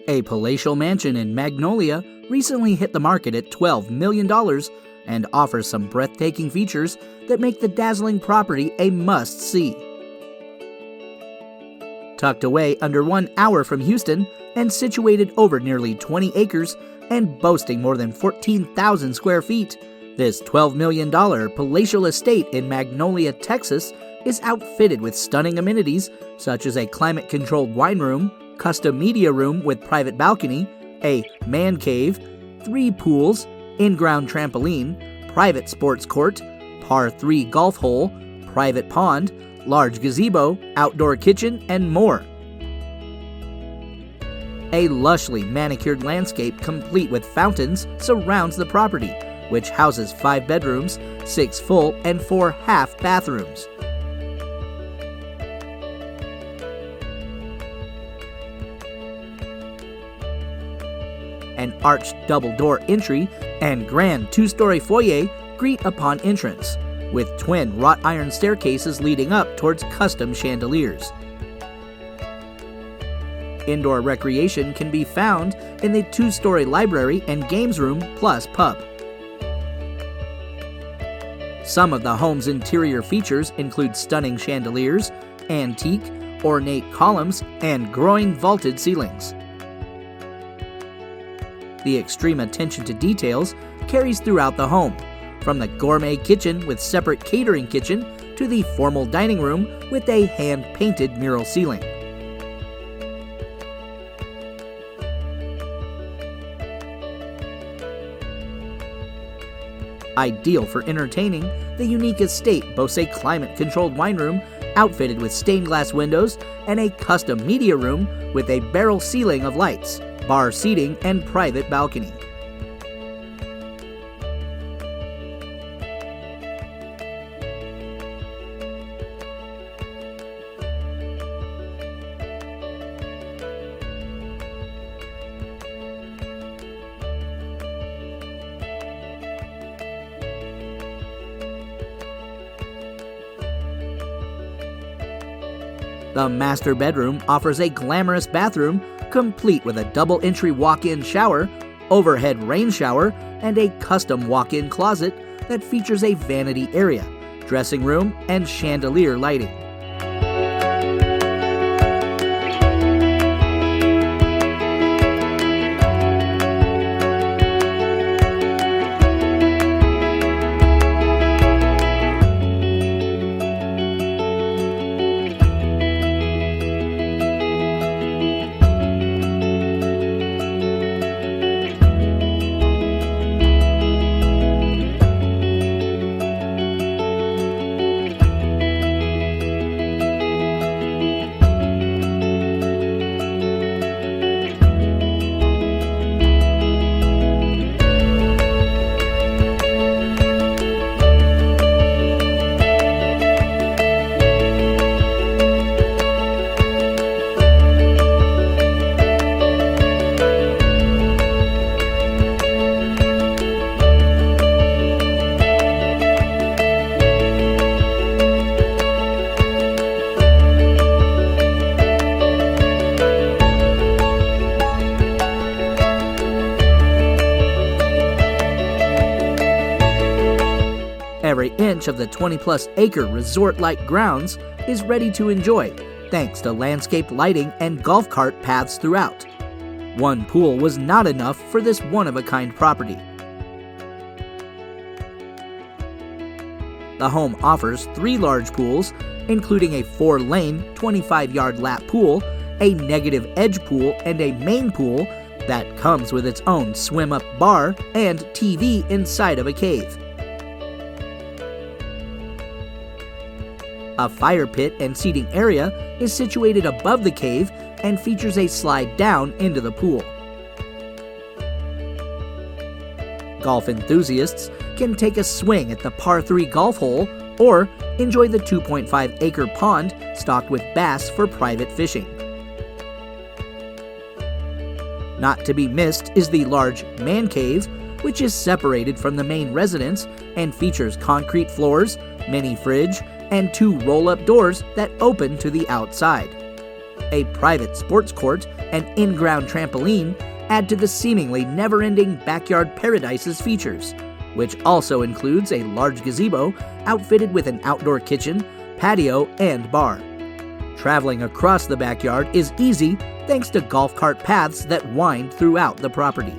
A palatial mansion in Magnolia recently hit the market at $12 million and offers some breathtaking features that make the Dazzling property a must-see. Tucked away under 1 hour from Houston and situated over nearly 20 acres and boasting more than 14,000 square feet, this $12 million palatial estate in Magnolia, Texas is outfitted with stunning amenities such as a climate-controlled wine room, custom media room with private balcony, a man cave, 3 pools, in-ground trampoline, private sports court, par 3 golf hole, private pond, large gazebo, outdoor kitchen, and more. A lushly manicured landscape complete with fountains surrounds the property, which houses 5 bedrooms, 6 full and 4 half bathrooms. An arched double-door entry and grand 2-story foyer greet upon entrance, with twin wrought iron staircases leading up towards custom chandeliers. Indoor recreation can be found in the 2-story library and games room plus pub. Some of the home's interior features include stunning chandeliers, antique, ornate columns, and groin vaulted ceilings. The extreme attention to details carries throughout the home, from the gourmet kitchen with separate catering kitchen to the formal dining room with a hand-painted mural ceiling. Ideal for entertaining, the unique estate boasts a climate-controlled wine room outfitted with stained glass windows and a custom media room with a barrel ceiling of lights, bar seating, and private balcony. The master bedroom offers a glamorous bathroom complete with a double entry walk-in shower, overhead rain shower, and a custom walk-in closet that features a vanity area, dressing room, and chandelier lighting. Every inch of the 20-plus acre resort-like grounds is ready to enjoy, thanks to landscaped lighting and golf cart paths throughout. 1 pool was not enough for this one-of-a-kind property. The home offers 3 large pools, including a 4-lane, 25-yard lap pool, a negative edge pool, and a main pool that comes with its own swim-up bar and TV inside of a cave. A fire pit and seating area is situated above the cave and features a slide down into the pool. Golf enthusiasts can take a swing at the par 3 golf hole or enjoy the 2.5-acre pond stocked with bass for private fishing. Not to be missed is the large man cave, which is separated from the main residence and features concrete floors, mini fridge, and 2 roll-up doors that open to the outside. A private sports court and in-ground trampoline add to the seemingly never-ending backyard paradise's features, which also includes a large gazebo outfitted with an outdoor kitchen, patio, and bar. Traveling across the backyard is easy thanks to golf cart paths that wind throughout the property.